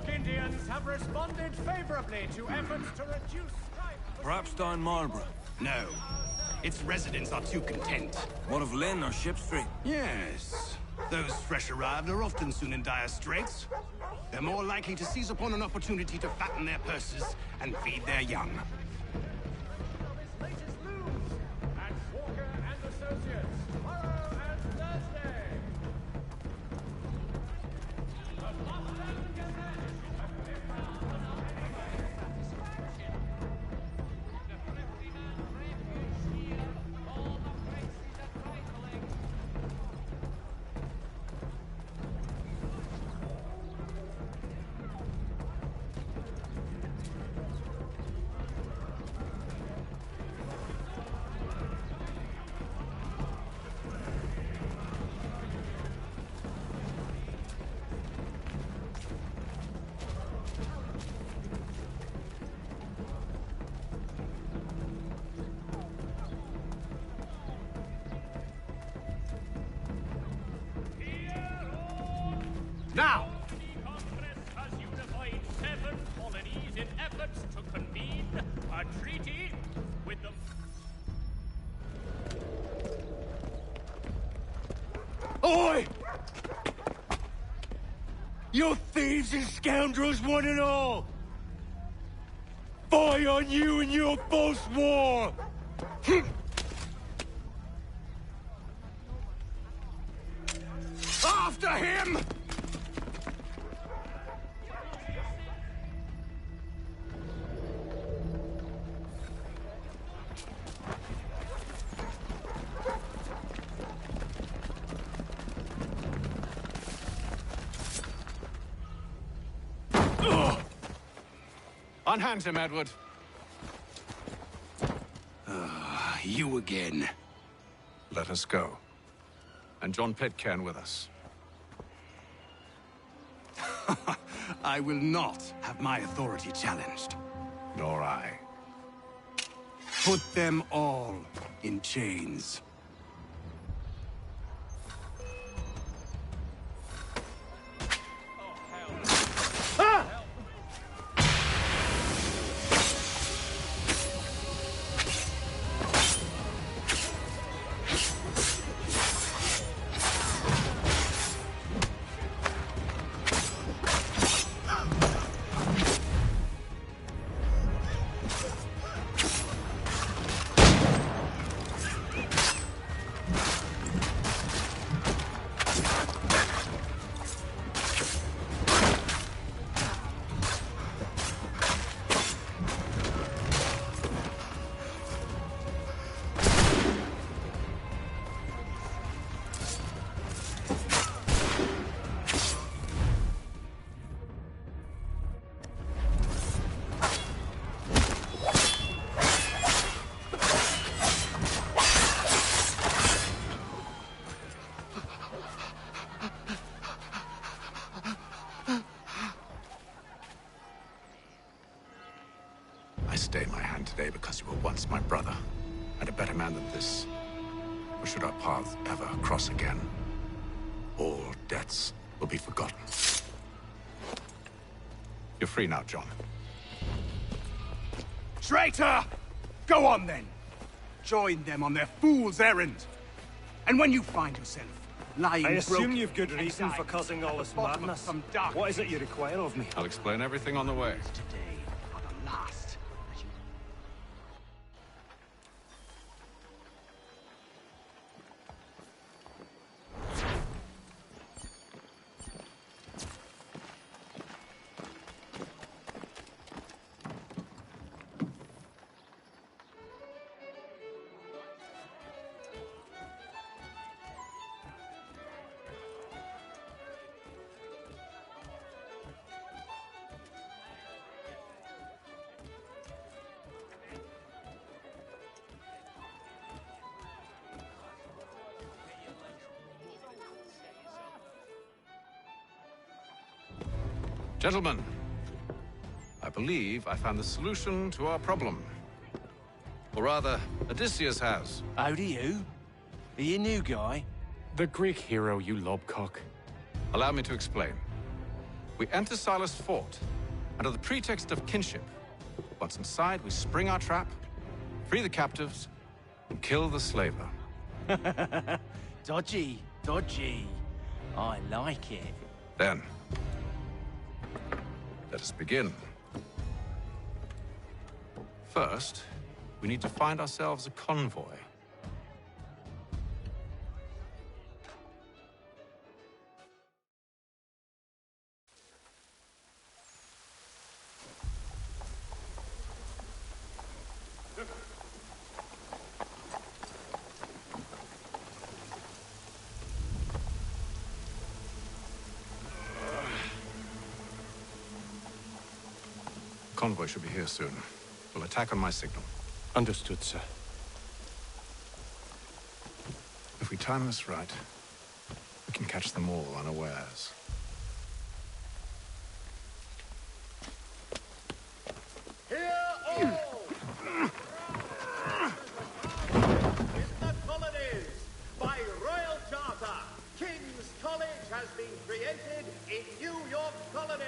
Indians have responded favorably to efforts to reduce strife. Perhaps down Marlborough. No. Its residents are too content. What of Lynn or Ship Street? Yes. Those fresh arrived are often soon in dire straits. They're more likely to seize upon an opportunity to fatten their purses and feed their young. Now! Congress has unified 7 colonies in efforts to convene a treaty with the... Oi! You thieves and scoundrels, one and all! Fie on you and your false war! After him! Unhand him, Edward. You again. Let us go. And John Pitcairn with us. I will not have my authority challenged. Nor I. Put them all in chains. I stay my hand today because you were once my brother, and a better man than this. Or should our paths ever cross again, all debts will be forgotten. You're free now, John. Traitor! Go on, then. Join them on their fool's errand. And when you find yourself lying I assume broken, you've good reason for causing all this madness. What is it you require of me? I'll explain everything on the way. Today are the last. Gentlemen, I believe I found the solution to our problem. Or rather, Odysseus has. How do you? Are you a new guy? The Greek hero, you lobcock. Allow me to explain. We enter Silas Fort, under the pretext of kinship. Once inside, we spring our trap, free the captives, and kill the slaver. Dodgy, dodgy. I like it. Then, let us begin. First, we need to find ourselves a convoy. Convoy should be here soon. We'll attack on my signal. Understood, sir. If we time this right, we can catch them all unawares. Hear all! In the colonies, by royal charter, King's College has been created in New York Colony.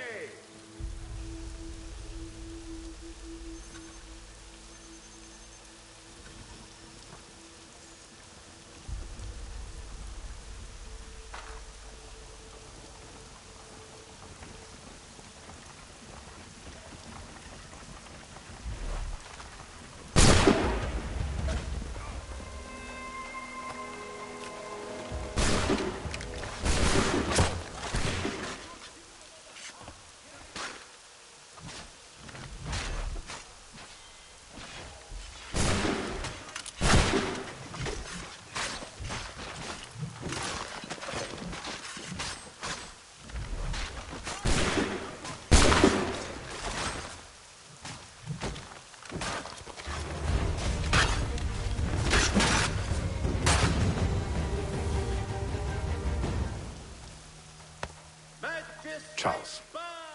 Charles,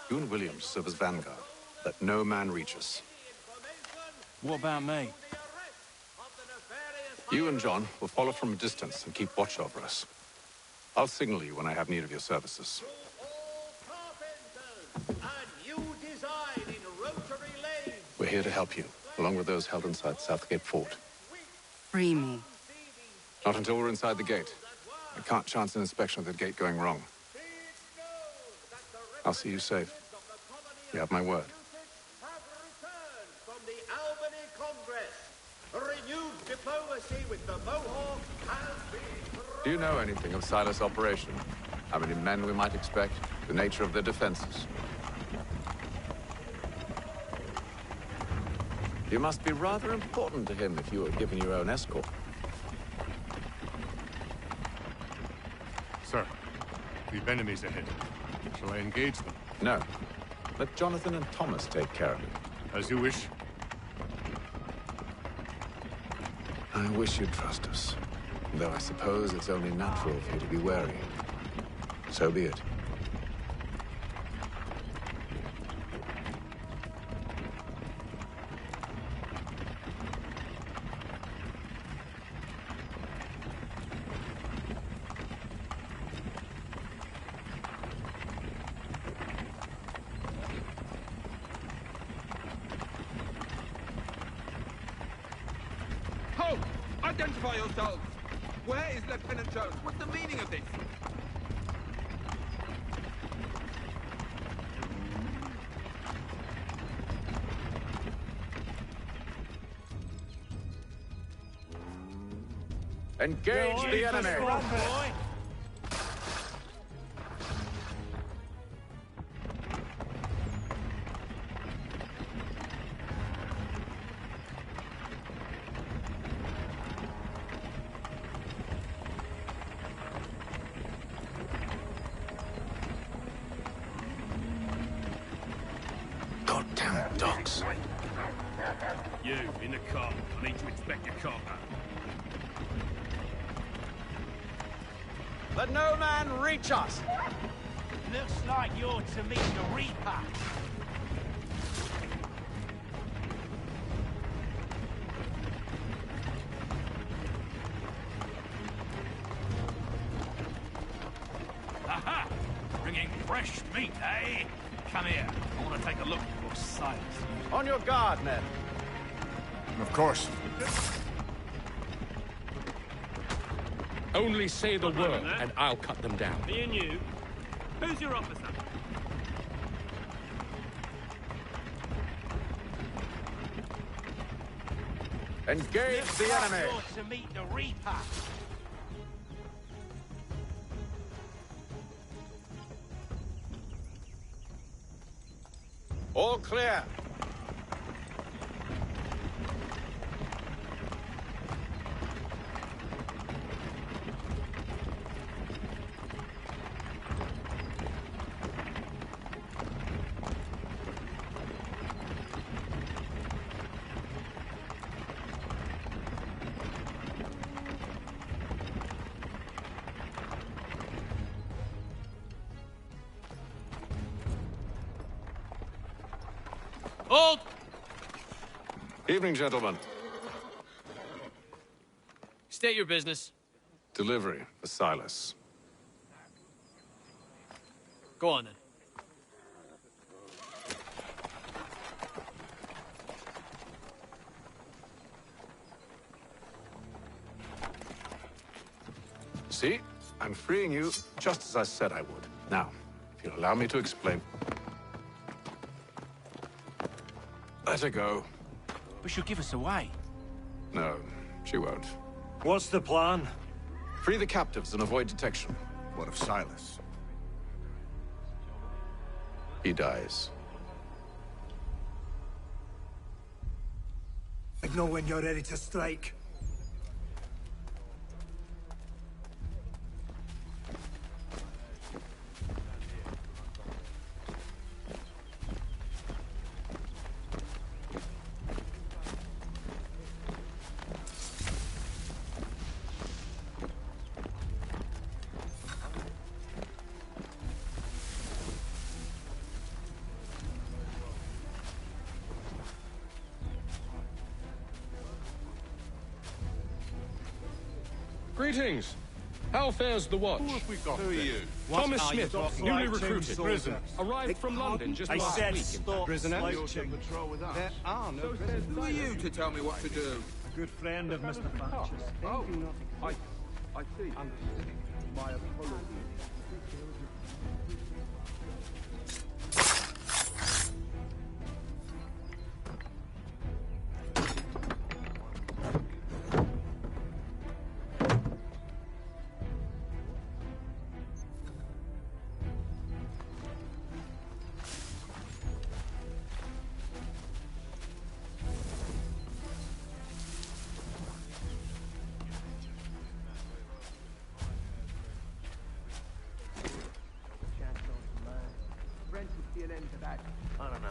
you and Williams serve as vanguard. Let no man reach us. What about me? You and John will follow from a distance and keep watch over us. I'll signal you when I have need of your services. We're here to help you, along with those held inside Southgate Fort. Free me. Not until we're inside the gate. I can't chance an inspection of the gate going wrong. I'll see you safe. You have my word. Do you know anything of Silas' operation? How many men we might expect? The nature of their defenses? You must be rather important to him if you were given your own escort. Sir, we've enemies ahead. Shall I engage them? No. Let Jonathan and Thomas take care of it. As you wish. I wish you'd trust us. Though I suppose it's only natural for you to be wary. So be it. Halt! Identify yourselves! Where is Lieutenant Jones? What's the meaning of this? Engage the enemy! Goddamn dogs. You, in the car. I need to inspect your cargo. Let no man reach us! Looks like you're to meet the Reaper. Aha! Bringing Fresh meat, eh? Come here. I want to take a look at your size. On your guard, men. Of course. Only say the word, and I'll cut them down. Me and you. Who's your officer? Engage the enemy. To meet the Reaper. All clear. Hold! Evening, gentlemen. State your business. Delivery for Silas. Go on, then. See? I'm freeing you just as I said I would. Now, if you'll allow me to explain. Let her go. But she'll give us away. No, she won't. What's the plan? Free the captives and avoid detection. What of Silas? He dies. I know when you're ready to strike. Greetings. How fares the watch? Who have we got? Who are you? Thomas Smith, newly recruited. Prisoners. Arrived from London just last week. Prisoners? Patrol with us. There are no prisoners. Who are you to tell me what to do? A good friend of Mr. Thatcher's. Oh, I see. My apologies. I don't know.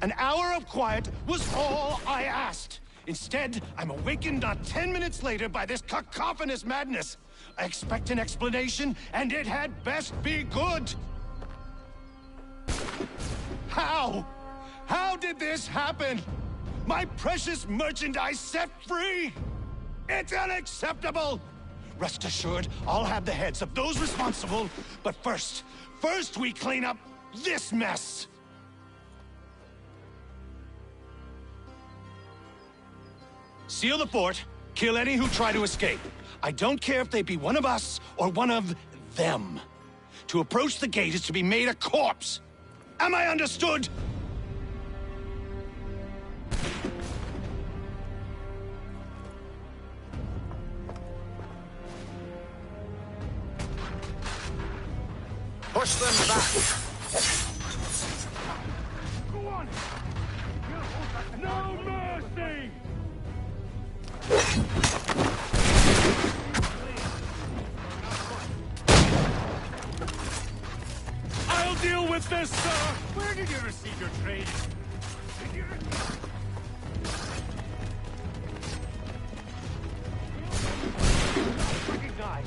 An hour of quiet was all I asked. Instead, I'm awakened not 10 minutes later by this cacophonous madness. I expect an explanation, and it had best be good. How? How did this happen? My precious merchandise set free? It's unacceptable! Rest assured, I'll have the heads of those responsible, but first we clean up this mess! Seal the fort, kill any who try to escape. I don't care if they be one of us or one of them. To approach the gate is to be made a corpse. Am I understood? Push them back. Go on! No mercy! I'll deal with this, sir! Where did you receive your training? Recognize.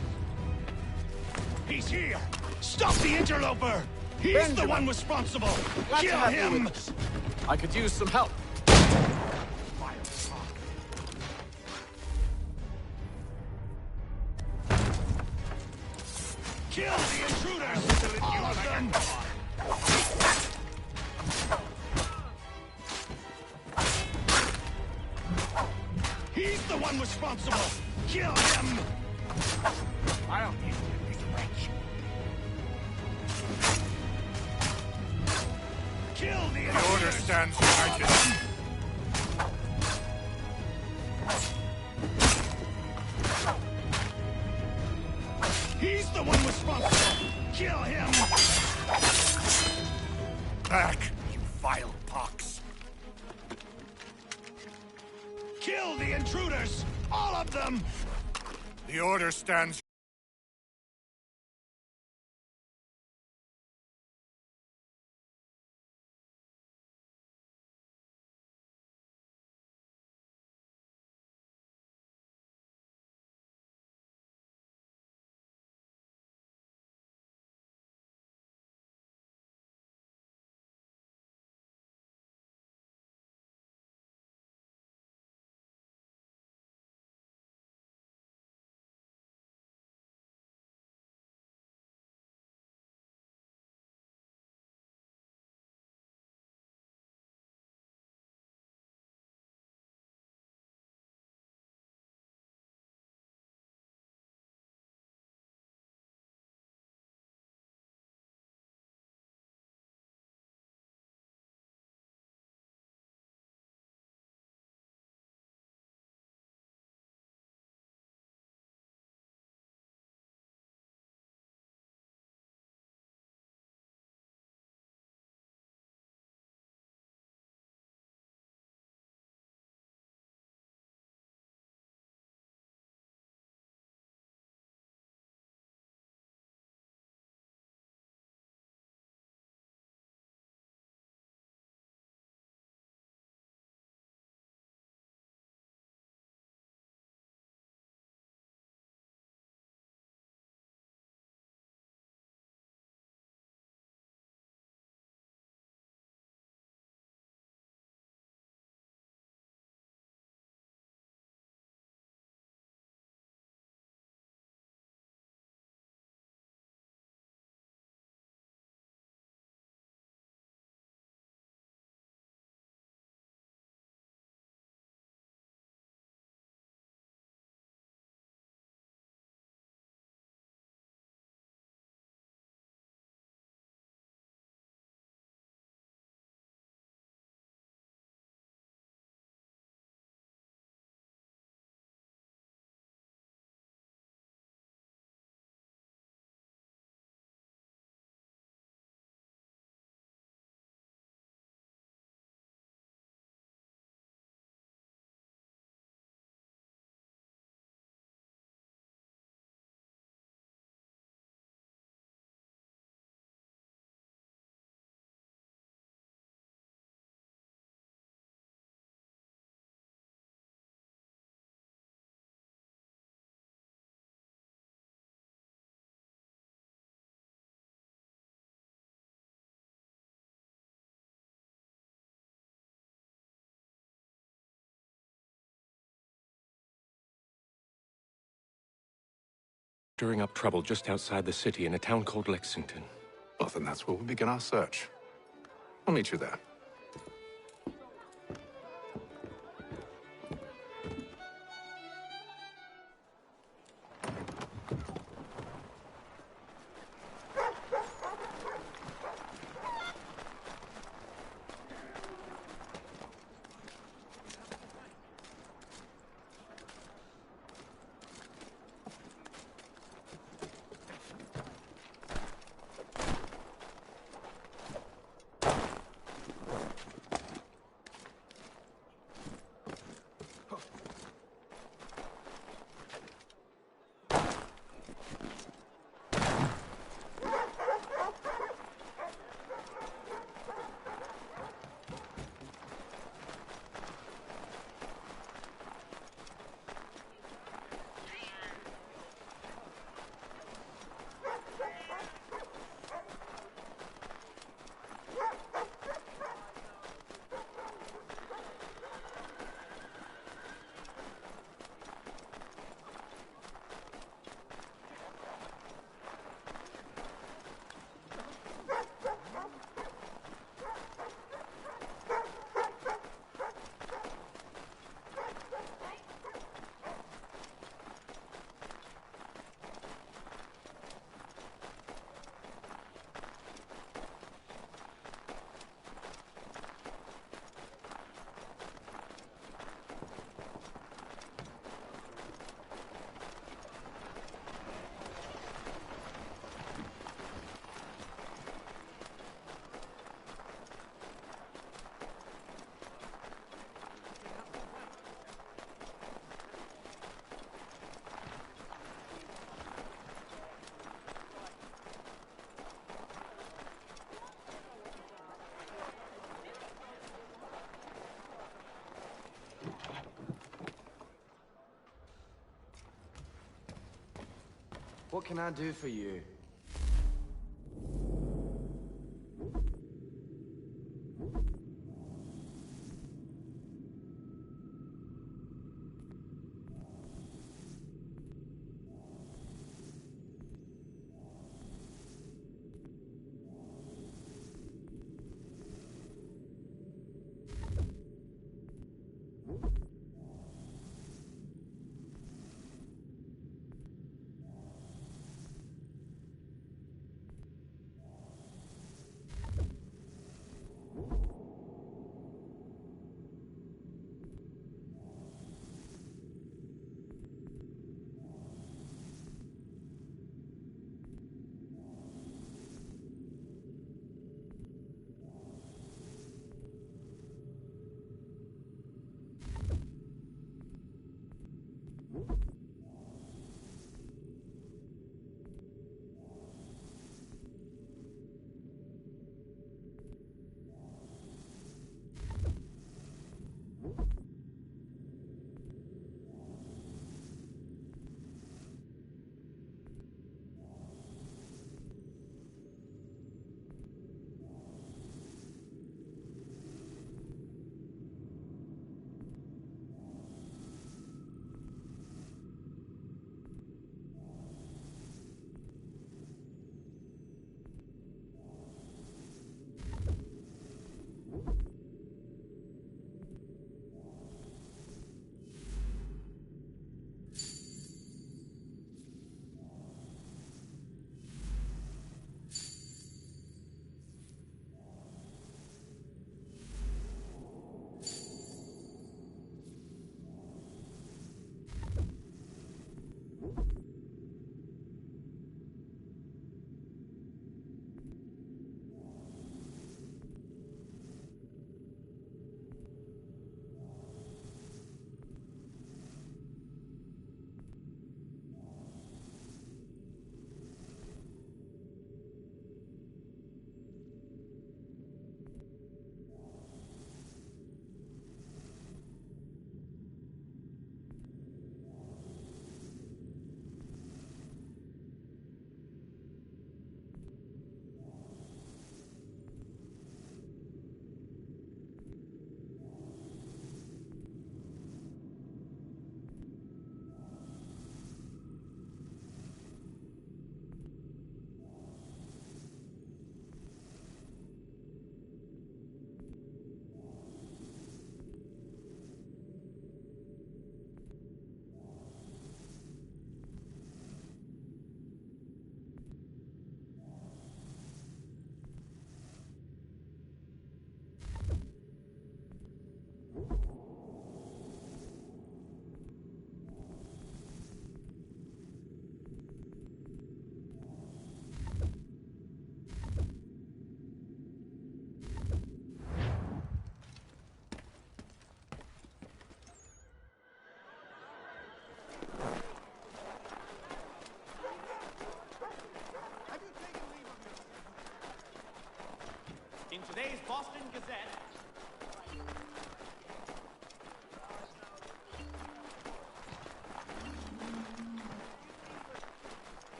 He's here! Stop the interloper! He's Benjamin. the one responsible! Glad to Kill have you him! with us. I could use some help. Kill the intruders! All of them! He's the one responsible! Kill him! I'll eat him, he's a wretch. Kill the intruders! The order stands united. He's the one responsible! Kill him! Back, you vile pox. Kill the intruders! All of them! The order stands stirring up trouble just outside the city in a town called Lexington. Well, then that's where we'll begin our search. I'll meet you there. What can I do for you?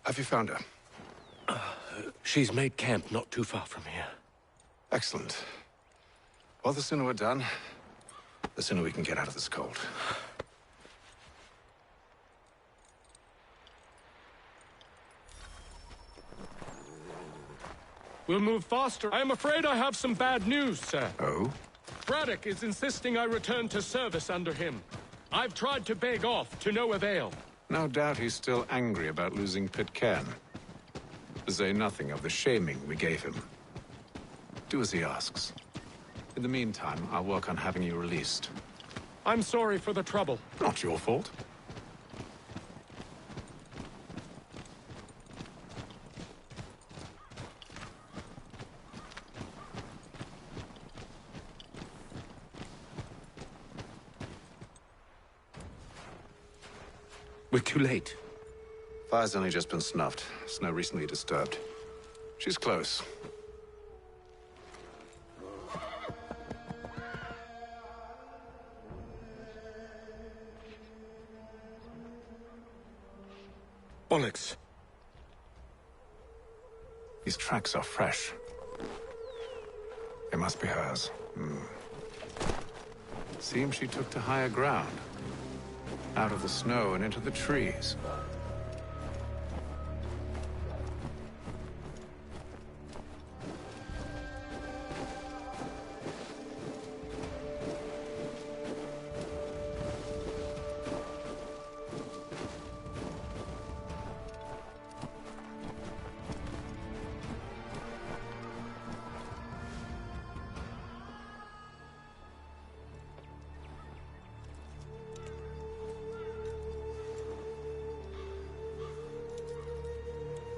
Have you found her? She's made camp not too far from here. Excellent. Well, the sooner we're done, the sooner we can get out of this cold. We'll move faster. I am afraid I have some bad news, sir. Oh? Braddock is insisting I return to service under him. I've tried to beg off, to no avail. No doubt he's still angry about losing Pitcairn. To say nothing of the shaming we gave him. Do as he asks. In the meantime, I'll work on having you released. I'm sorry for the trouble. Not your fault. We're too late. Fire's only just been snuffed. Snow recently disturbed. She's close. Bollocks. These tracks are fresh. They must be hers. Seems she took to higher ground. Out of the snow and into the trees.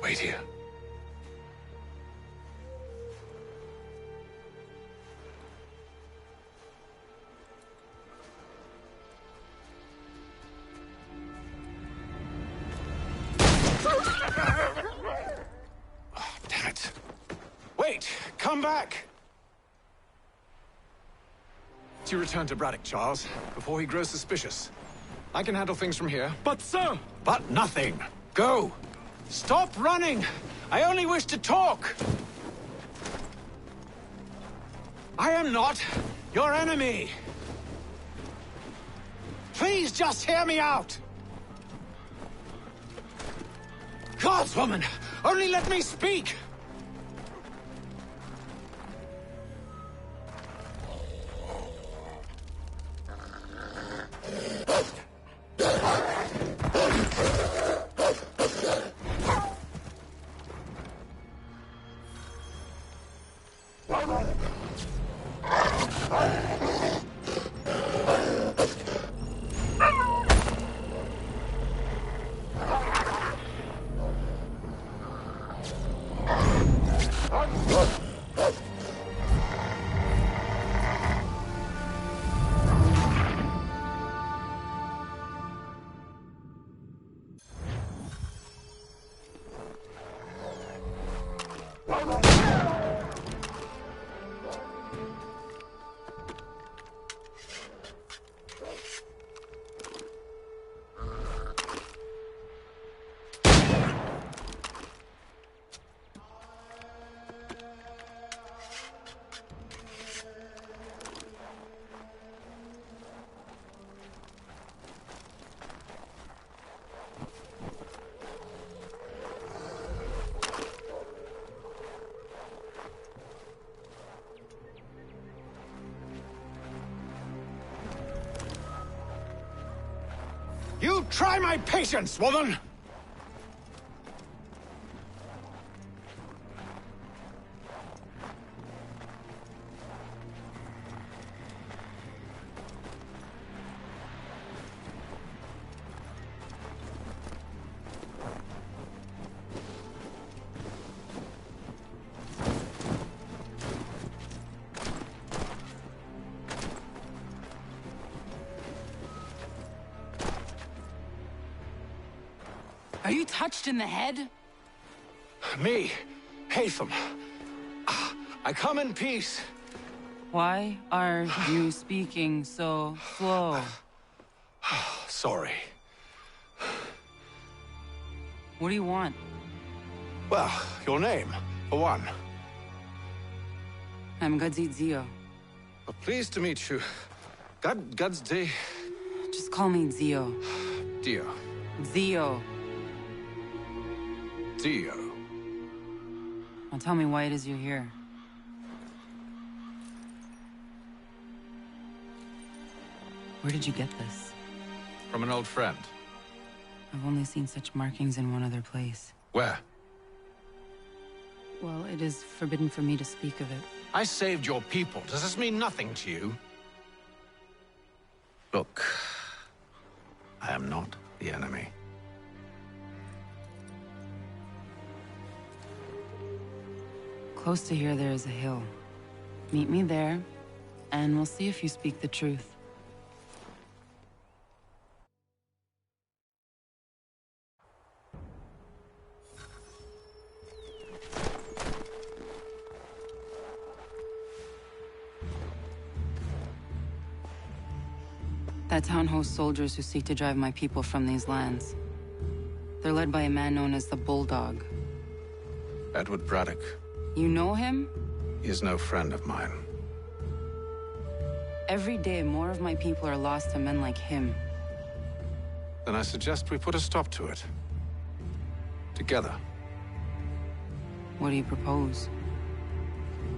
Wait here. Oh, damn it. Wait! Come back! You return to Braddock, Charles, before he grows suspicious. I can handle things from here. But, sir! But nothing! Go! Stop running! I only wish to talk! I am not your enemy! Please just hear me out! Gods, woman! Only let me speak! You try my patience, woman! Are you touched in the head? Me, Hatham. I come in peace. Why are you speaking so slow? Sorry. What do you want? Well, your name, for one. I'm Gadzit Zio. Well, pleased to meet you. Gadsday. Just call me Zio. Dio. Zio. Dio. Now tell me why it is you're here. Where did you get this? From an old friend. I've only seen such markings in one other place. Where? Well, it is forbidden for me to speak of it. I saved your people. Does this mean nothing to you? Look, I am not the enemy. Close to here, there is a hill. Meet me there, and we'll see if you speak the truth. That town hosts soldiers who seek to drive my people from these lands. They're led by a man known as the Bulldog. Edward Braddock. You know him? He is no friend of mine. Every day, more of my people are lost to men like him. Then I suggest we put a stop to it. Together. What do you propose?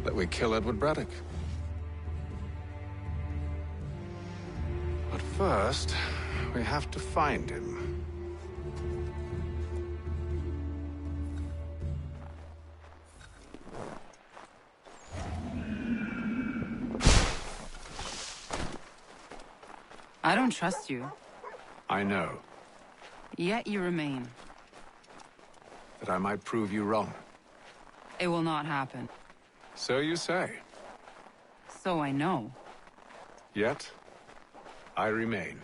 That we kill Edward Braddock. But first, we have to find him. I don't trust you. I know. Yet you remain. That I might prove you wrong. It will not happen. So you say. So I know. Yet, I remain.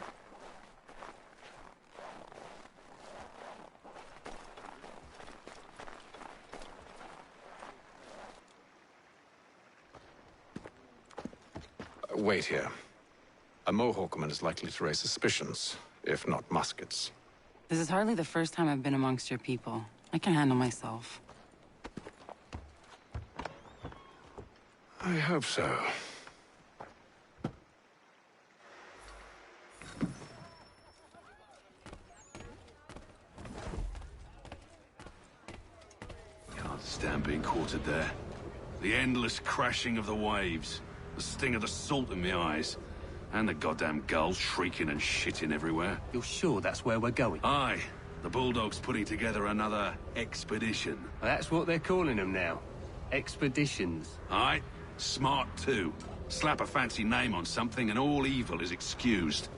Wait here. A Mohawkman is likely to raise suspicions, if not muskets. This is hardly the first time I've been amongst your people. I can handle myself. I hope so. Can't stand being quartered there. The endless crashing of the waves, the sting of the salt in my eyes, and the goddamn gulls shrieking and shitting everywhere. You're sure that's where we're going? Aye. The Bulldog's putting together another expedition. That's what they're calling them now. Expeditions. Aye. Smart too. Slap a fancy name on something and all evil is excused.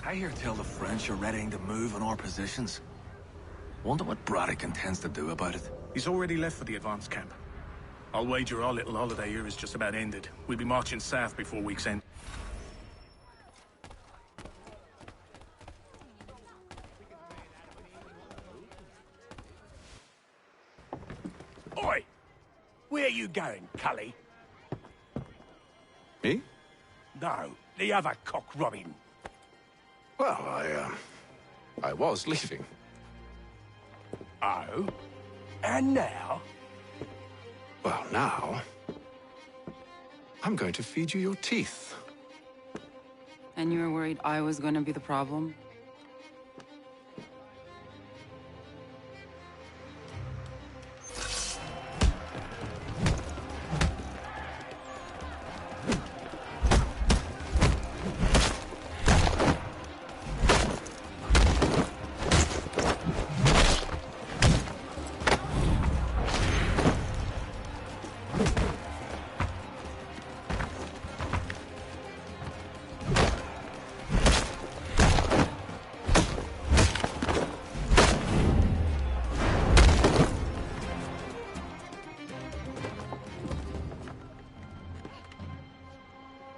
I hear tell the French are readying to move on our positions. Wonder what Braddock intends to do about it. He's already left for the advance camp. I'll wager our little holiday here is just about ended. We'll be marching south before week's end. Oi! Where are you going, Cully? Me? No, the other cock Robin. Well, I was leaving. Oh? And now? Well, now... I'm going to feed you your teeth. And you were worried I was going to be the problem?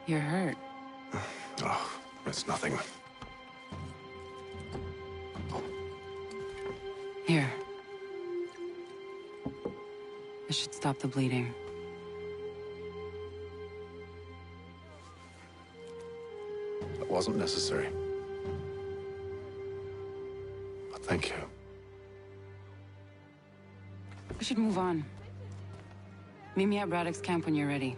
You're hurt. Oh, it's nothing. Here. This should stop the bleeding. That wasn't necessary. But thank you. We should move on. Meet me at Braddock's camp when you're ready.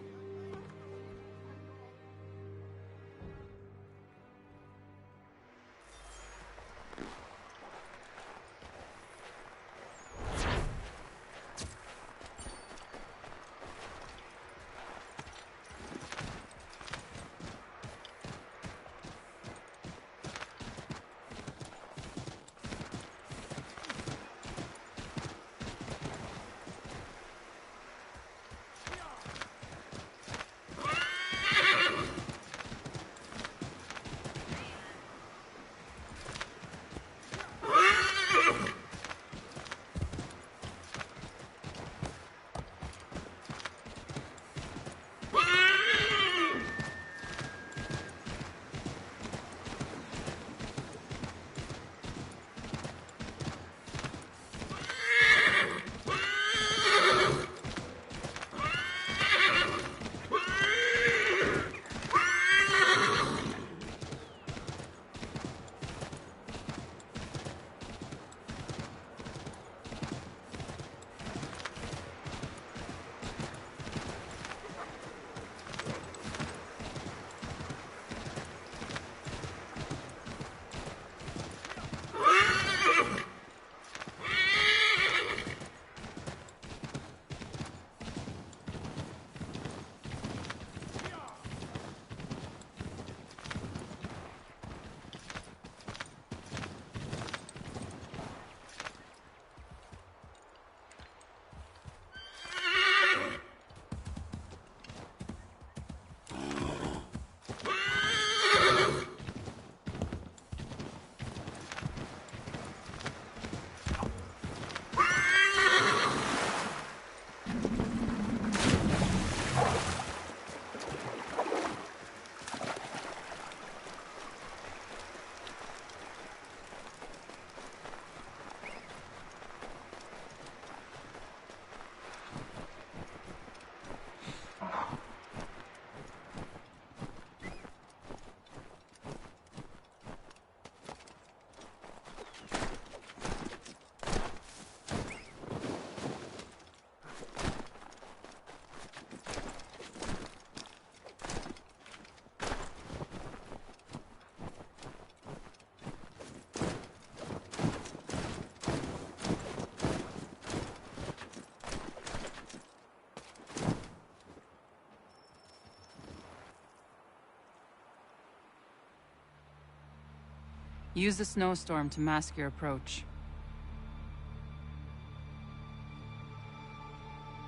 Use the snowstorm to mask your approach.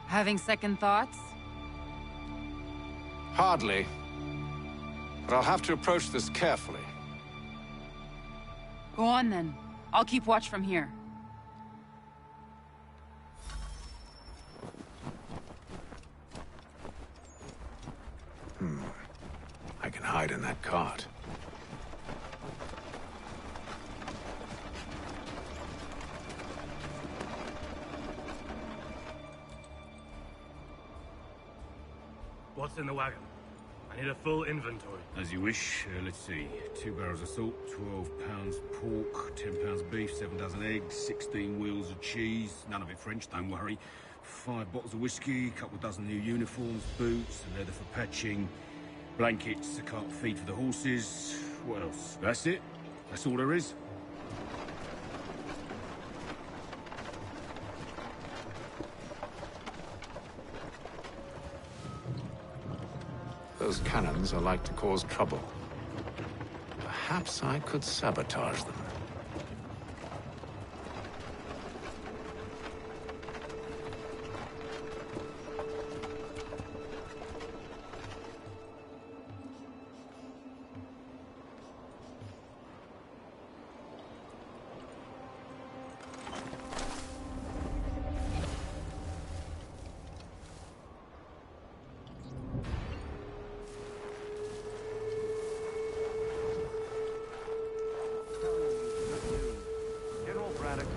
Having second thoughts? Hardly. But I'll have to approach this carefully. Go on then. I'll keep watch from here. I can hide in that cart. What's in the wagon? I need a full inventory. As you wish. Let's see. 2 barrels of salt, 12 pounds pork, 10 pounds beef, 7 dozen eggs, 16 wheels of cheese. None of it French, don't worry. 5 bottles of whiskey, a couple of dozen new uniforms, boots, leather for patching, blankets, a cart feed for the horses. What else? That's it. That's all there is. Those cannons are like to cause trouble. Perhaps I could sabotage them.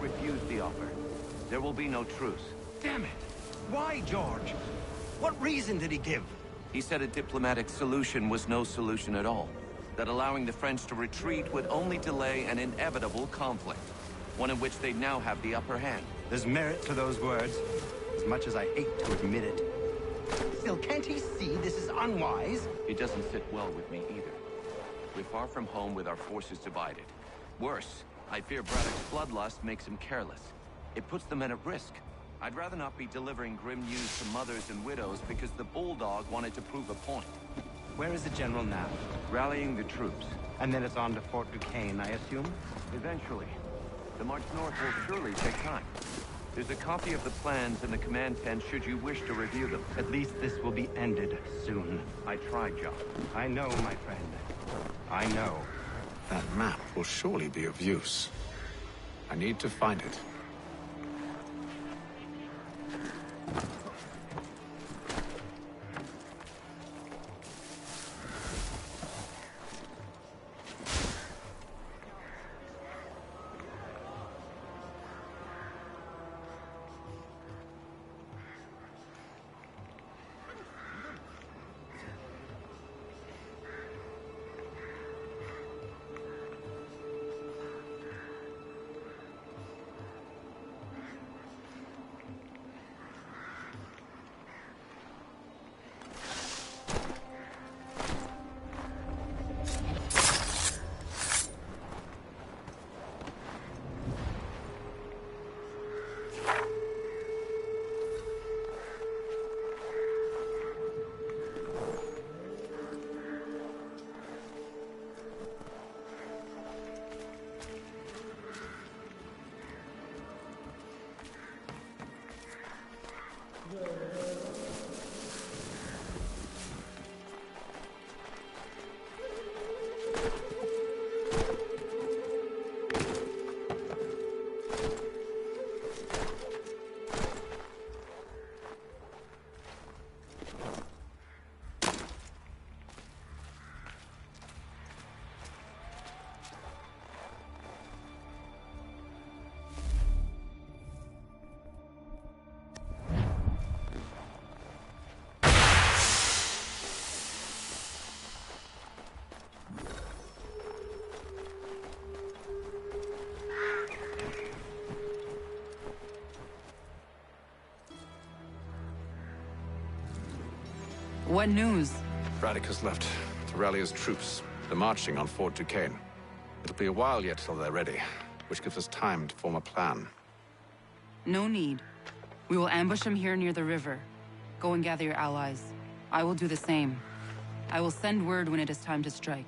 Refused the offer. There will be no truce. Damn it! Why, George? What reason did he give? He said a diplomatic solution was no solution at all. That allowing the French to retreat would only delay an inevitable conflict. One in which they now have the upper hand. There's merit to those words, as much as I hate to admit it. Still, can't he see this is unwise? It doesn't sit well with me either. We're far from home with our forces divided. Worse, I fear Braddock's bloodlust makes him careless. It puts the men at risk. I'd rather not be delivering grim news to mothers and widows because the Bulldog wanted to prove a point. Where is the general now? Rallying the troops. And then it's on to Fort Duquesne, I assume? Eventually. The march north will surely take time. There's a copy of the plans in the command tent should you wish to review them. At least this will be ended soon. I tried, John. I know, my friend. I know. That map will surely be of use. I need to find it. What news? Braddock has left to rally his troops. They're marching on Fort Duquesne. It'll be a while yet till they're ready, which gives us time to form a plan. No need. We will ambush them here near the river. Go and gather your allies. I will do the same. I will send word when it is time to strike.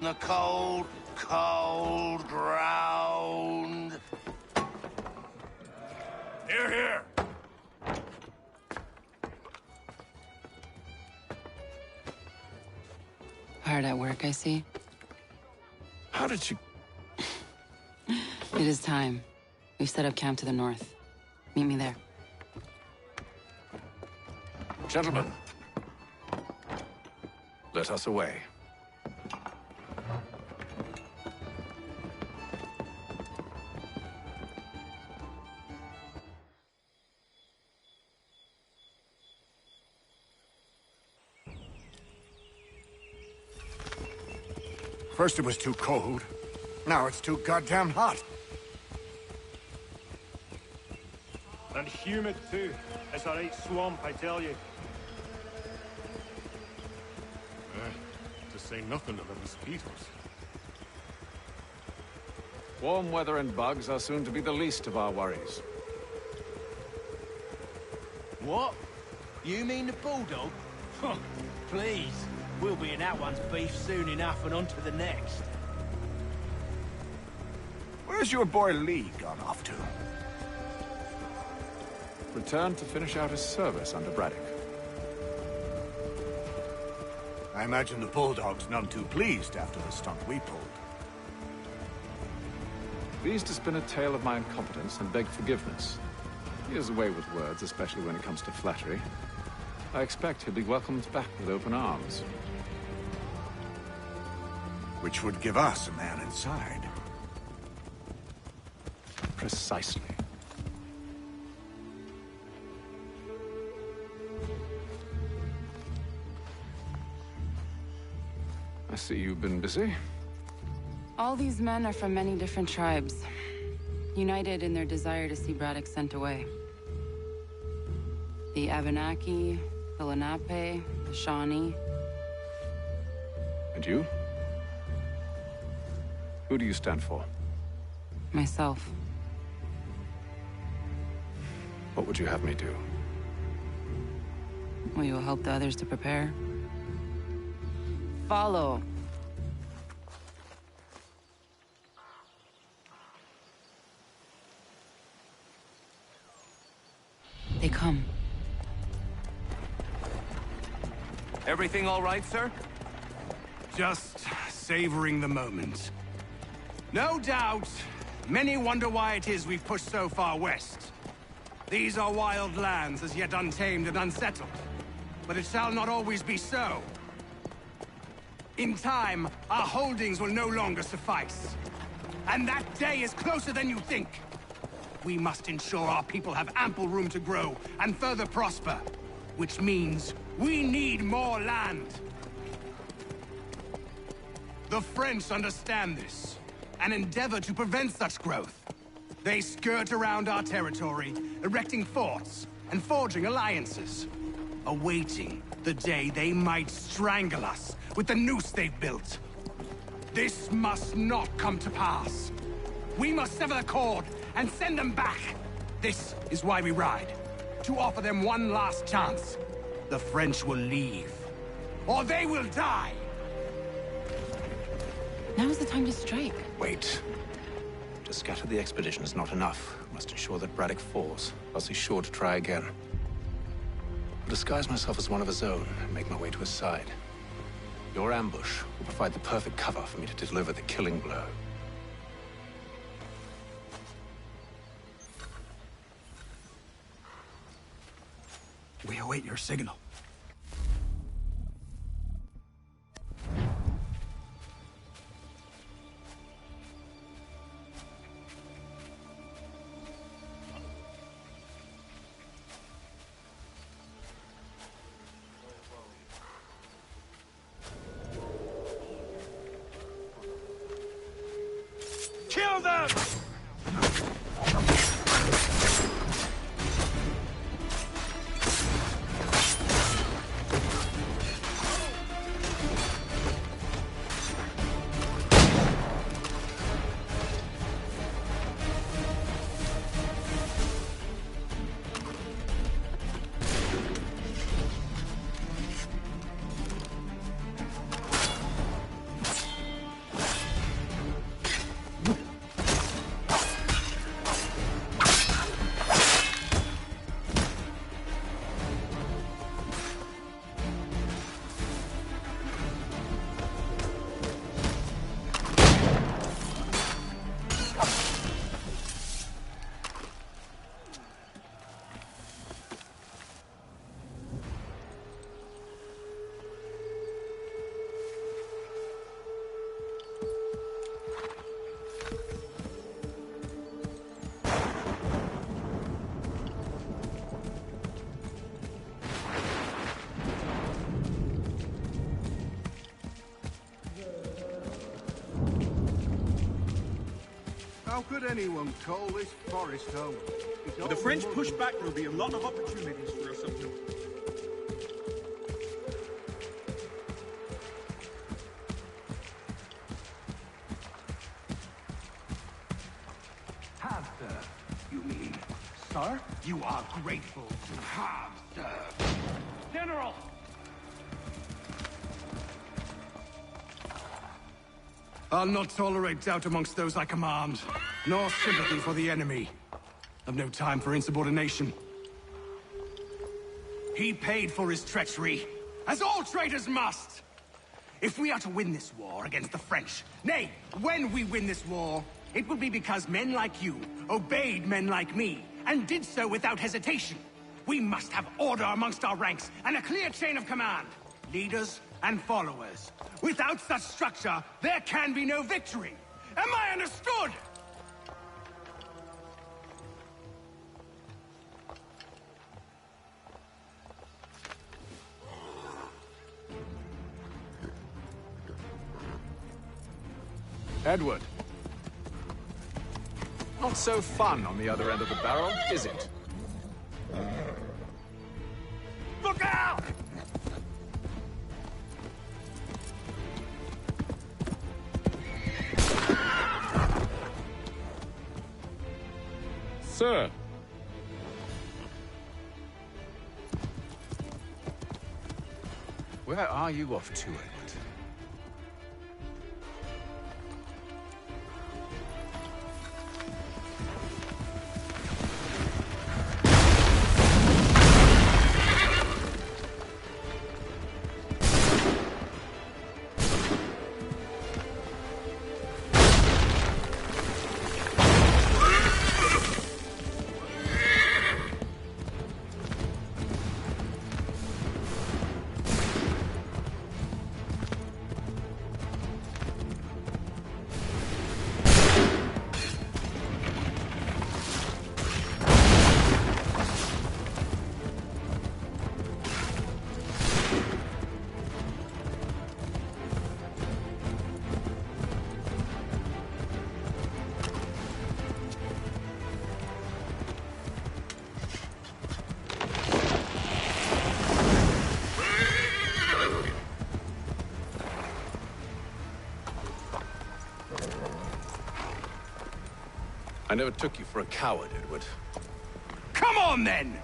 in the cold, cold ground. Here, here. Hard at work, I see. How did you... It is time. We've set up camp to the north. Meet me there. Gentlemen, let us away. First it was too cold. Now it's too goddamn hot. And humid too. It's a right swamp, I tell you. To say nothing of the mosquitoes. Warm weather and bugs are soon to be the least of our worries. What? You mean the bulldog? Huh, please. We'll be in that one's beef soon enough and on to the next. Where's your boy Lee gone off to? Returned to finish out his service under Braddock. I imagine the Bulldog's none too pleased after the stunt we pulled. Pleased to spin a tale of my incompetence and beg forgiveness. He has a way with words, especially when it comes to flattery. I expect he'll be welcomed back with open arms. Which would give us a man inside. Precisely. I see you've been busy. All these men are from many different tribes, united in their desire to see Braddock sent away. The Abenaki, the Lenape, the Shawnee. And you? Who do you stand for? Myself. What would you have me do? Will you help the others to prepare? Follow. They come. Everything all right, sir? Just savoring the moment. No doubt, many wonder why it is we've pushed so far west. These are wild lands, as yet untamed and unsettled. But it shall not always be so. In time, our holdings will no longer suffice. And that day is closer than you think. We must ensure our people have ample room to grow and further prosper. Which means we need more land. The French understand this, and endeavor to prevent such growth. They skirt around our territory, erecting forts and forging alliances, awaiting the day they might strangle us with the noose they've built. This must not come to pass. We must sever the cord and send them back. This is why we ride, to offer them one last chance. The French will leave, or they will die. Now is the time to strike. Wait. To scatter the expedition is not enough. We must ensure that Braddock falls, else he's sure to try again. I'll disguise myself as one of his own and make my way to his side. Your ambush will provide the perfect cover for me to deliver the killing blow. We await your signal. Kill them! How could anyone call this forest home? With the French push back, there'll be a lot of opportunities for us up north. Have, sir. You mean, sir? You are grateful to have, sir. General! I'll not tolerate doubt amongst those I command, nor sympathy for the enemy. I've no time for insubordination. He paid for his treachery, as all traitors must! If we are to win this war against the French, nay, when we win this war, it will be because men like you obeyed men like me, and did so without hesitation. We must have order amongst our ranks, and a clear chain of command. Leaders and followers. Without such structure, there can be no victory. Am I understood? Edward. Not so fun on the other end of the barrel, is it? Look out! Sir. Where are you off to, Edward? I never took you for a coward, Edward. Come on, then!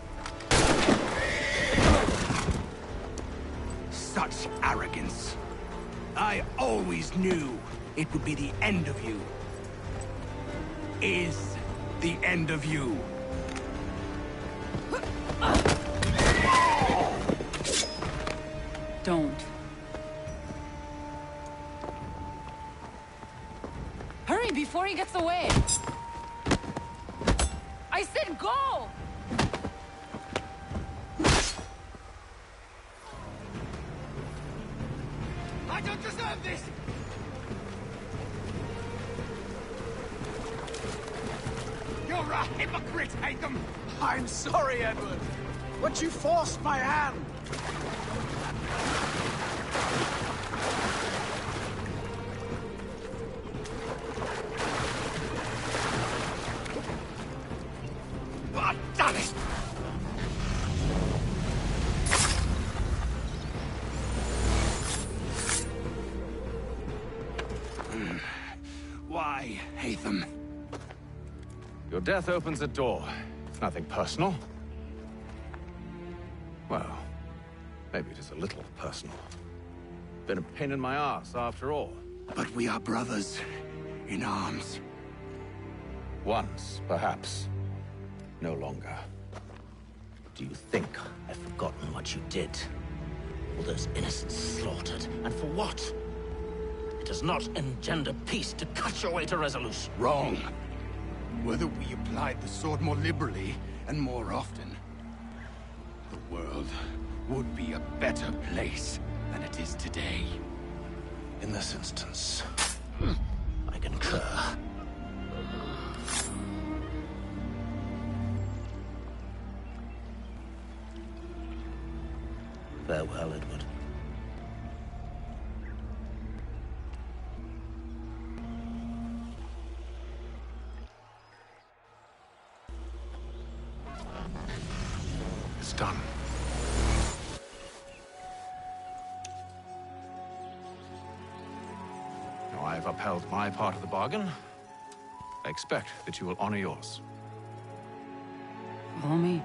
Such arrogance. I always knew it would be the end of you. Is the end of you. Don't. Hurry before he gets away! I said go! I don't deserve this! You're a hypocrite, Hatham! I'm sorry, Edward, but you forced my hand. But damn it! Why, Hatham? Your death opens a door. It's nothing personal. Well, maybe it is a little personal. Been a pain in my ass, after all. But we are brothers in arms. Once, perhaps. No longer. Do you think I've forgotten what you did? All those innocents slaughtered, and for what? It does not engender peace to cut your way to resolution. Wrong. Whether we applied the sword more liberally and more often, the world would be a better place than it is today. In this instance, I concur. Farewell, Edward. I've upheld my part of the bargain, I expect that you will honor yours. Follow me.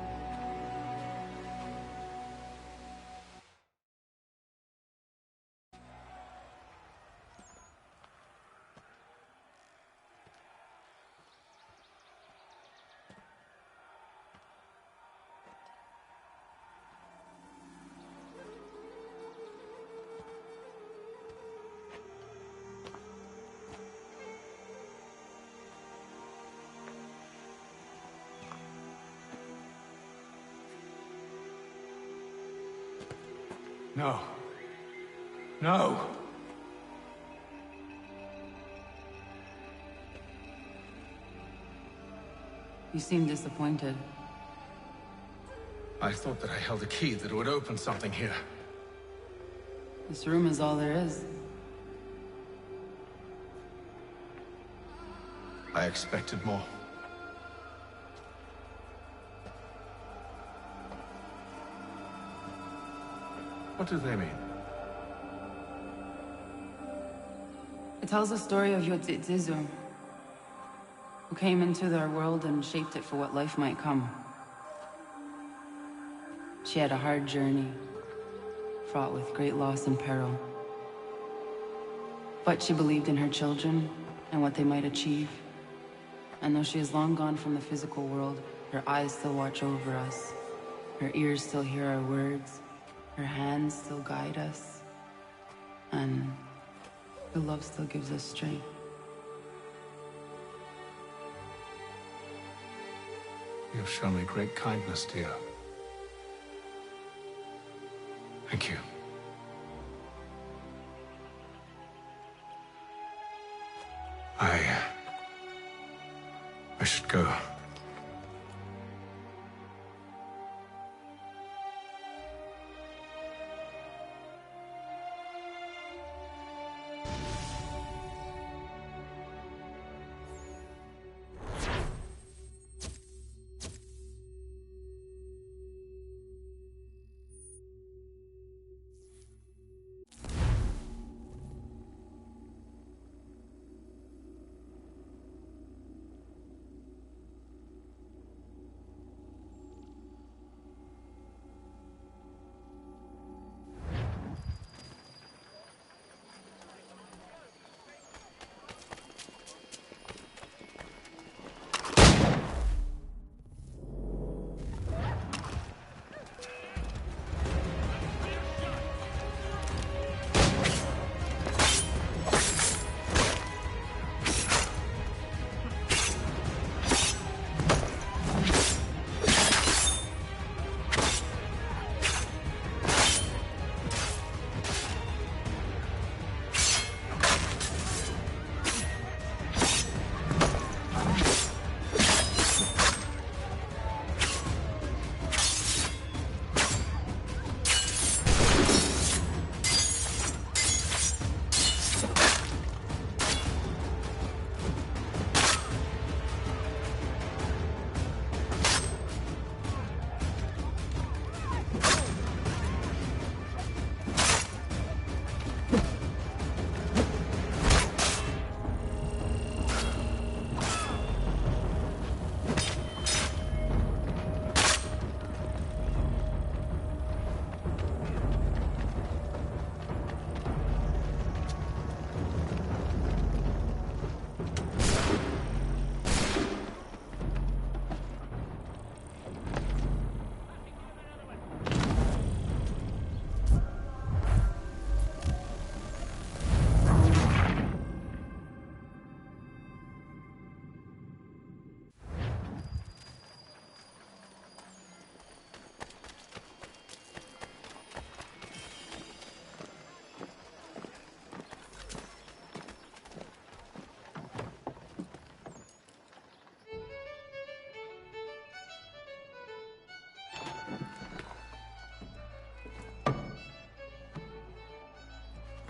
No. No! You seem disappointed. I thought that I held a key that would open something here. This room is all there is. I expected more. What do they mean? It tells the story of Yotzitzizu, who came into their world and shaped it for what life might come. She had a hard journey, fraught with great loss and peril. But she believed in her children and what they might achieve. And though she is long gone from the physical world, her eyes still watch over us. Her ears still hear our words. Her hands still guide us. And her love still gives us strength. You have shown me great kindness, dear. Thank you. I should go.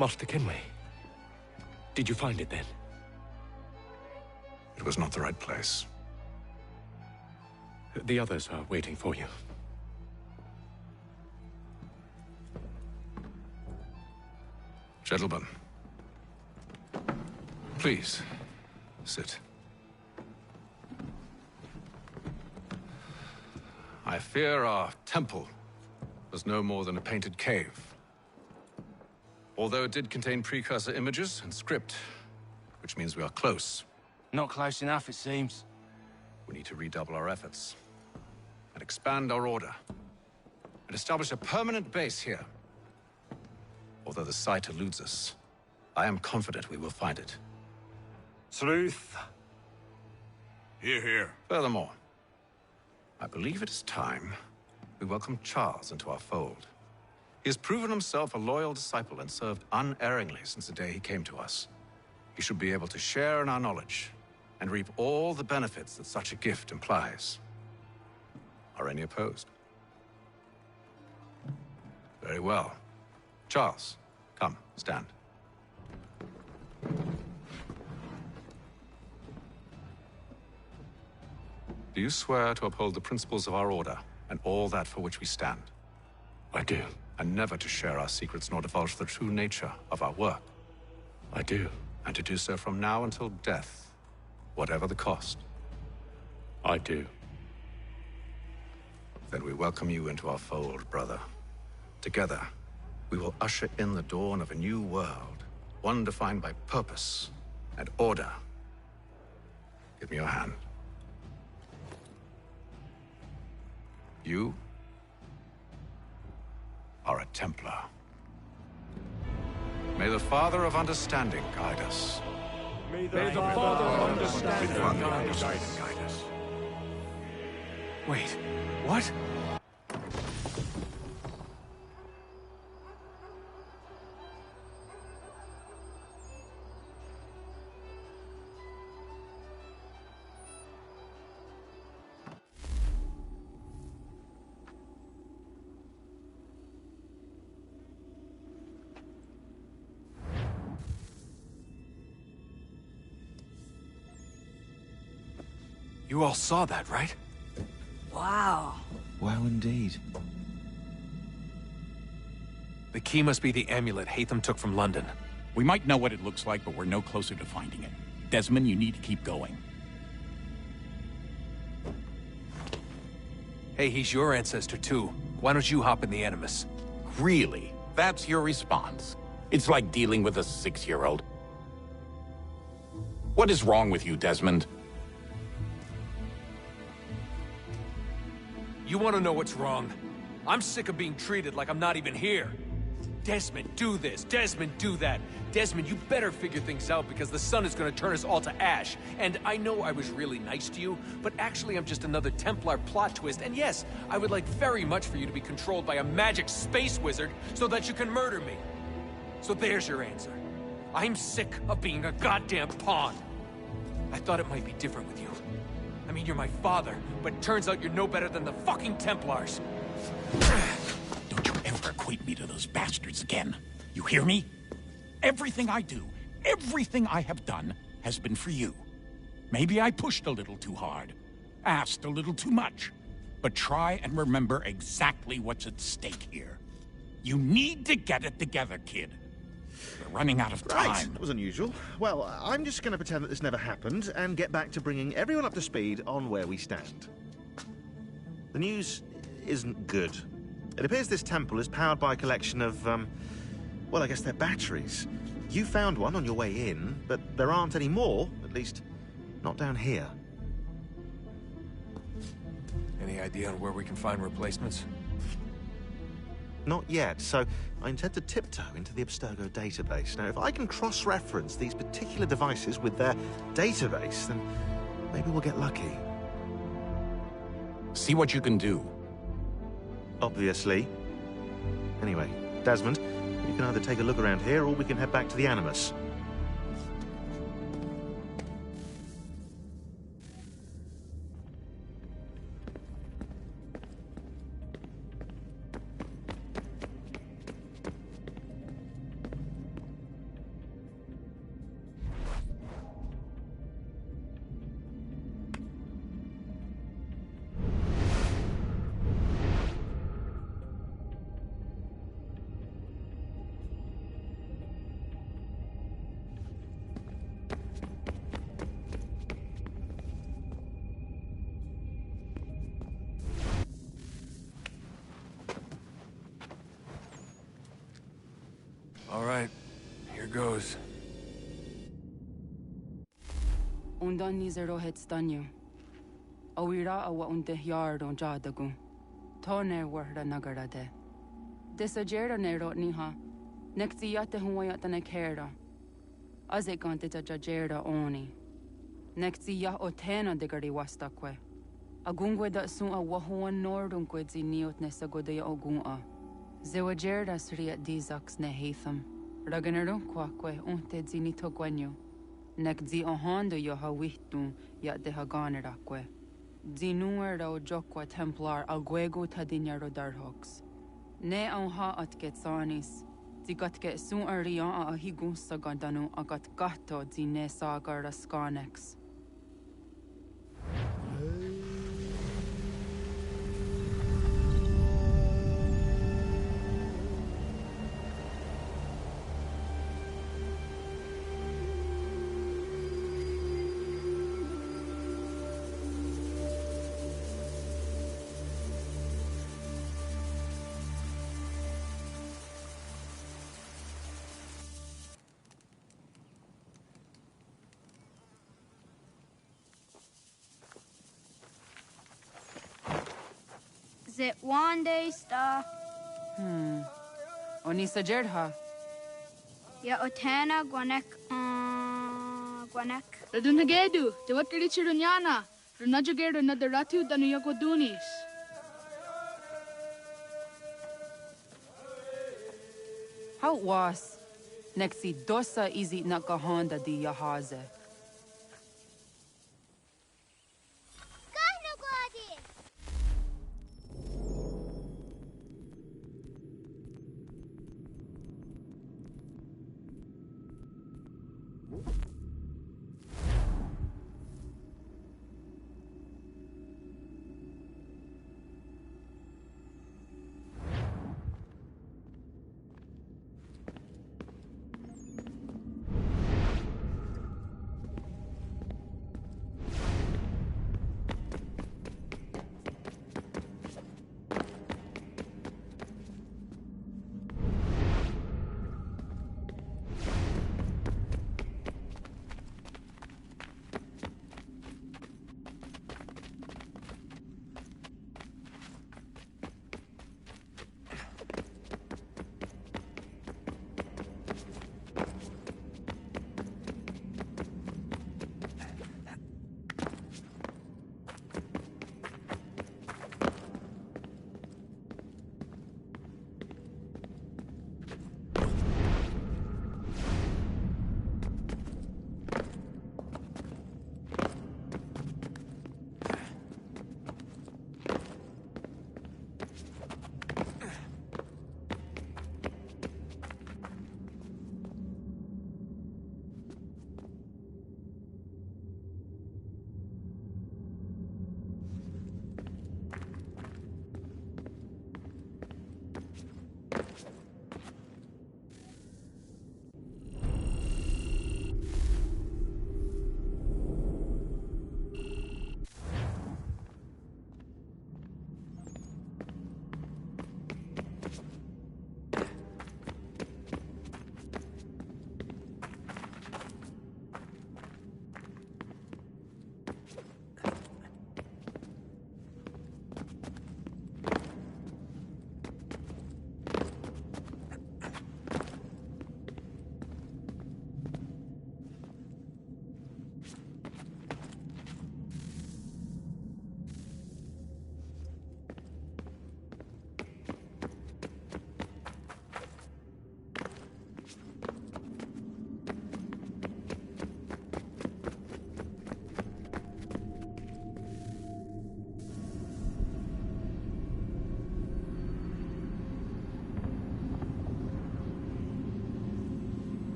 Master Kenway. Did you find it then? It was not the right place. The others are waiting for you. Gentlemen, Please, sit. I fear our temple was no more than a painted cave. Although it did contain precursor images and script, which means we are close. Not close enough, it seems. We need to redouble our efforts and expand our order and establish a permanent base here. Although the site eludes us, I am confident we will find it. Truth. Hear, hear. Furthermore, I believe it is time we welcome Charles into our fold. He has proven himself a loyal disciple and served unerringly since the day he came to us. He should be able to share in our knowledge and reap all the benefits that such a gift implies. Are any opposed? Very well. Charles, come, stand. Do you swear to uphold the principles of our order and all that for which we stand? I do. And never to share our secrets nor divulge the true nature of our work? I do. And to do so from now until death, whatever the cost? I do. Then we welcome you into our fold, brother. Together, we will usher in the dawn of a new world, one defined by purpose and order. Give me your hand. You are a Templar. May the Father of Understanding guide us. May the Father of Understanding guide us. Wait, what? You all saw that, right? Wow. Well, indeed. The key must be the amulet Hatham took from London. We might know what it looks like, but we're no closer to finding it. Desmond, you need to keep going. Hey, he's your ancestor too. Why don't you hop in the Animus? Really? That's your response? It's like dealing with a 6-year-old. What is wrong with you, Desmond? You want to know what's wrong? I'm sick of being treated like I'm not even here. Desmond, do this. Desmond, do that. Desmond, you better figure things out because the sun is going to turn us all to ash. And I know I was really nice to you, but actually I'm just another Templar plot twist. And yes, I would like very much for you to be controlled by a magic space wizard so that you can murder me. So there's your answer. I'm sick of being a goddamn pawn. I thought it might be different with you. I mean, you're my father, but turns out you're no better than the fucking Templars. Don't you ever equate me to those bastards again. You hear me? Everything I do, everything I have done, has been for you. Maybe I pushed a little too hard, asked a little too much, but try and remember exactly what's at stake here. You need to get it together, kid. We're running out of time. Right, that was unusual. Well, I'm just going to pretend that this never happened and get back to bringing everyone up to speed on where we stand. The news isn't good. It appears this temple is powered by a collection of, well, I guess they're batteries. You found one on your way in, but there aren't any more, at least not down here. Any idea on where we can find replacements? Not yet, so I intend to tiptoe into the Abstergo database. Now, if I can cross-reference these particular devices with their database, then maybe we'll get lucky. See what you can do. Obviously. Anyway, Desmond, you can either take a look around here or we can head back to the Animus. goes. Undan nizero het stanyu. Awira awa unde yard on jadagu. Tone warda nagarade. Desajera nero niha. Nekti yate huwayata nekera. Azekante jajera oni. Nekti ya otena digari wastakwe. Agungwe da sun a wahuan nordungwe zi niot nesagodaya ogunga. Zewajerda sriat dizax ne hatham. Raganero kwakwe unte zi nitogwenyo. Nek zi ohando yo hawihtun ya de haganerakwe. Zi nuera o jokwa templar alguego tadinya rodarhox. Ne ha at getsanis. Zi gat get sun arian a higun sagandanu agat gato zi ne sagar raskanex. Zit one day sta. Oni sajerha. Ya otena gwanek gwanek. Radunagedu, te wakili chirunyana. Runajagedu na daratu danu yagodunis. How was? Nexi dosa izi nakahanda di yahaze.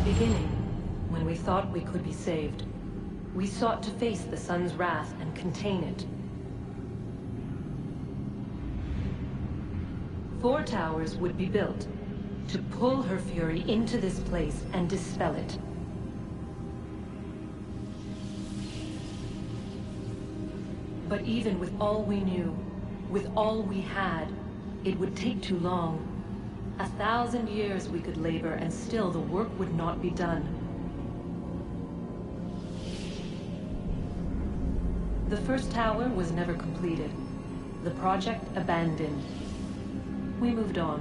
Beginning, when we thought we could be saved, we sought to face the sun's wrath and contain it. 4 towers would be built to pull her fury into this place and dispel it. But even with all we knew, with all we had, It would take too long. 1,000 years we could labor, and still the work would not be done. The first tower was never completed. The project abandoned. We moved on.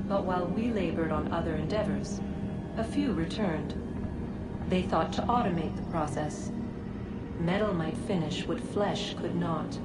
But while we labored on other endeavors, a few returned. They thought to automate the process. Metal might finish what flesh could not.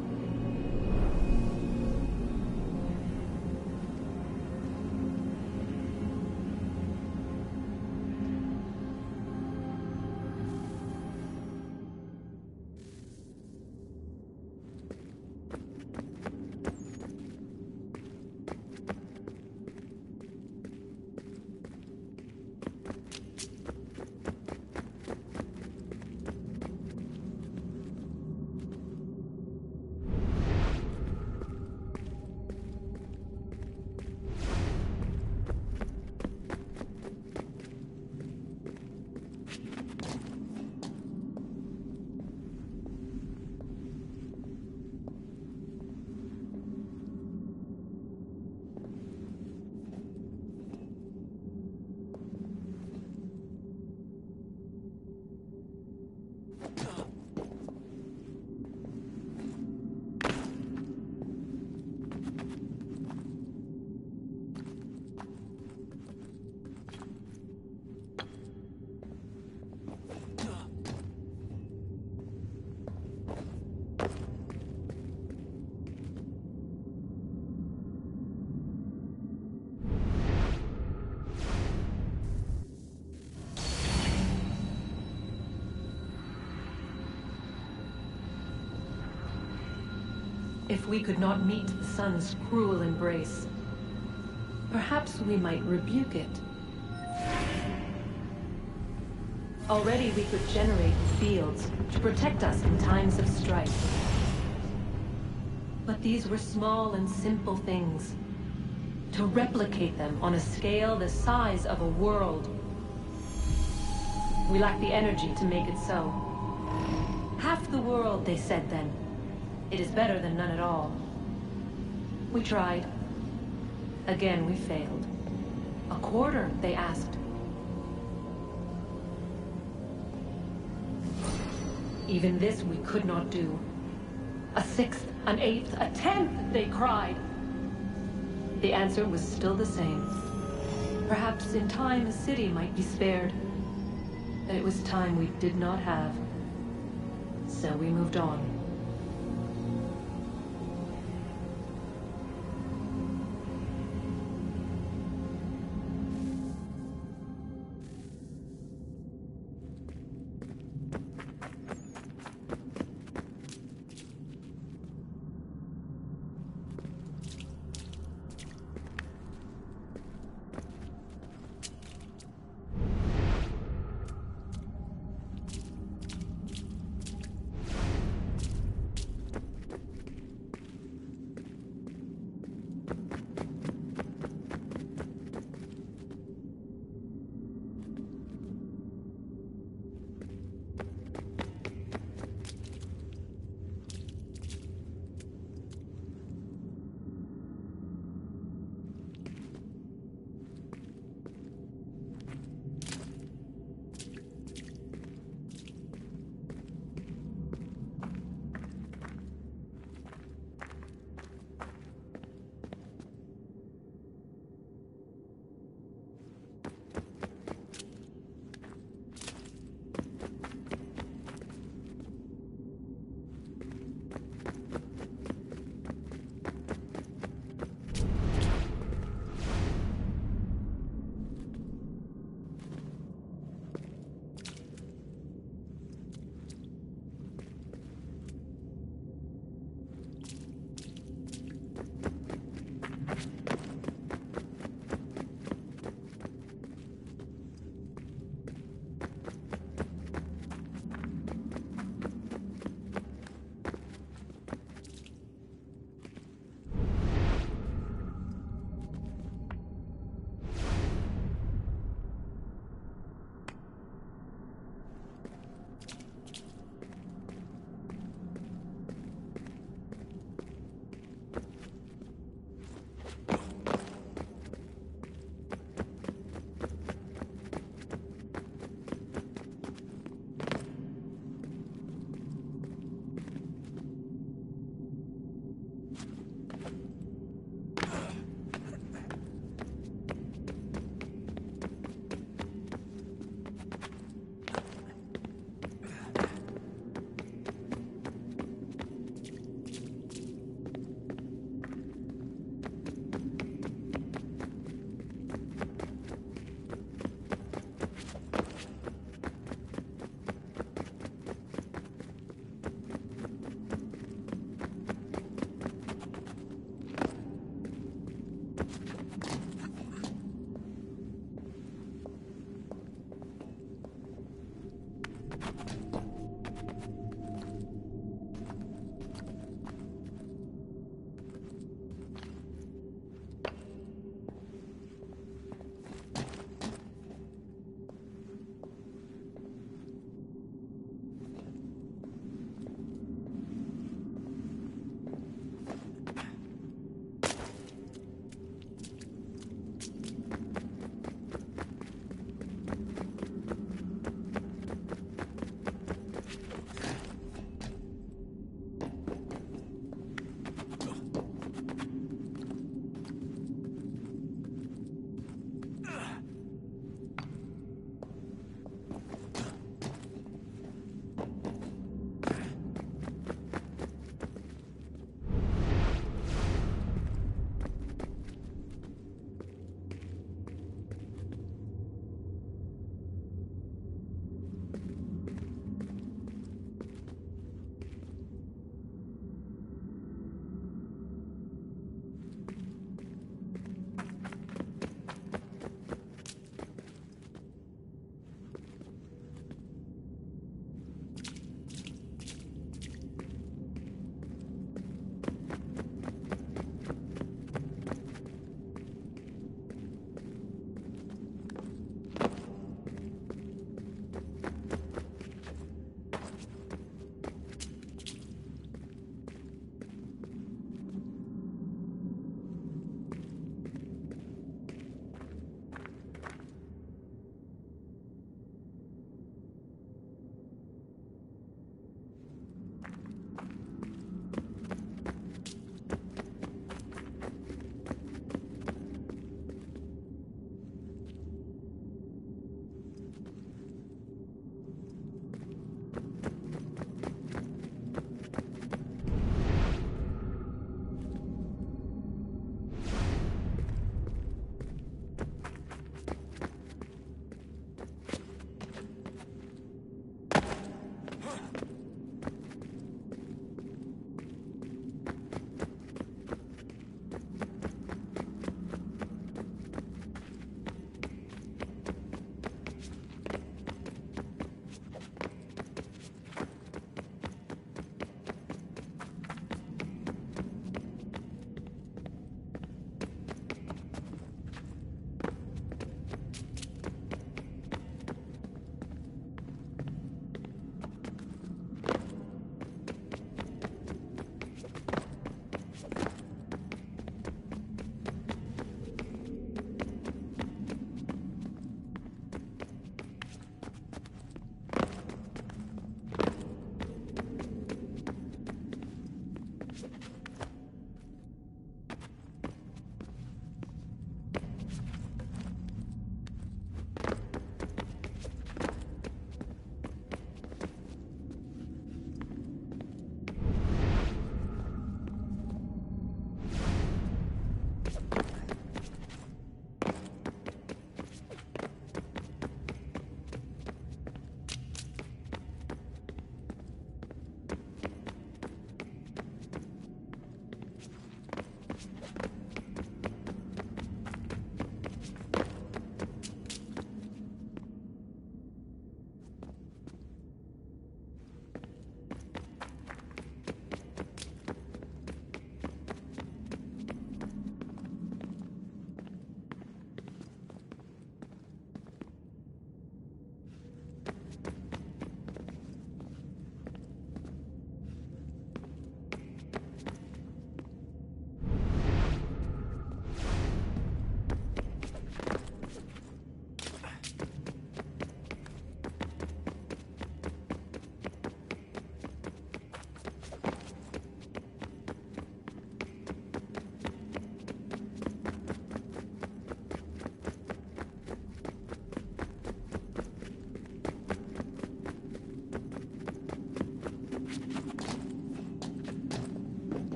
If we could not meet the sun's cruel embrace, perhaps we might rebuke it. Already we could generate fields to protect us in times of strife. But these were small and simple things. To replicate them on a scale the size of a world, we lack the energy to make it so. Half the world, they said then. It is better than none at all. We tried. Again, we failed. A quarter, they asked. Even this we could not do. A sixth, an eighth, a tenth, they cried. The answer was still the same. Perhaps in time a city might be spared. But it was time we did not have. So we moved on.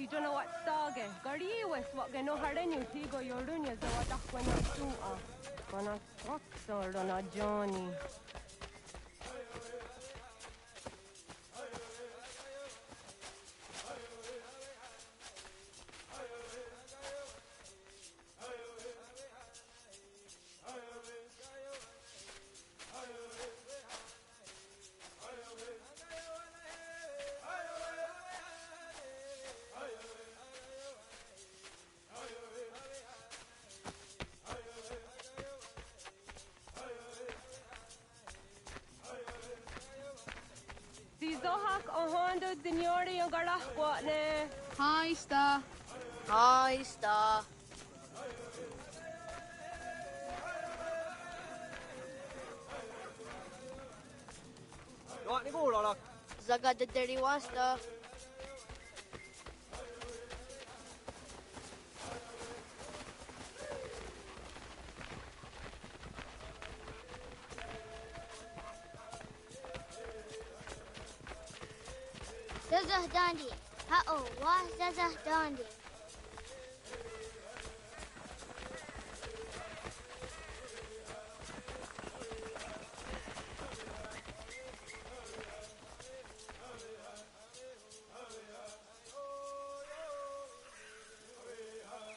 Si don't know what stage. Gari was what gano harenu tigo yorunya za watakwana sua. Mana troxor na Johnny. Zohak Ahondo Dinyori yung garahwa ne. Hi, Sta. Hi, Sta. Right, ni bola lah. Zaga the dirty one, Sta. Zazah Dandi. Ha-oh, wah Zazah Dandi.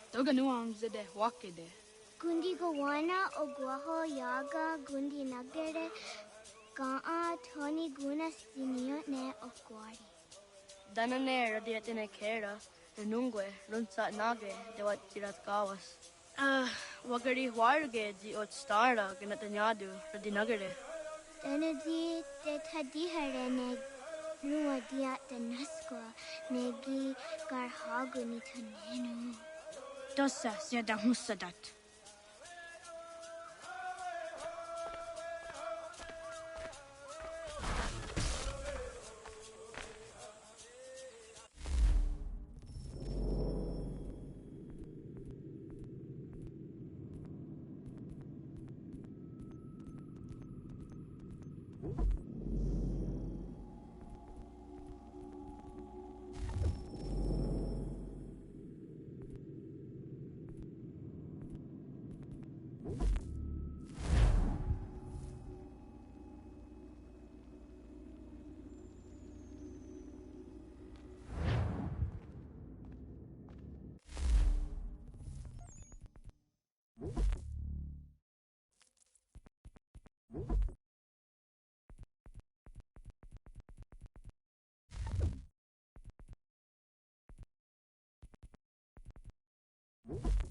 Toga nuang zede wakide. Gundi Gawana Ogwaho Yaga Gundi Nagere Gaa Tony Gunas Dinio Ne Ogwari. Danane radiatine kera, renungue, runsa nage, dewat tirat kawas. Wagari warge di ot stara ganatanyadu radinagare. Danadi de Tadihare Ne Nua Diat de Nasko Negi Garhaguni Tanenu. Tossa siada hussadat. What?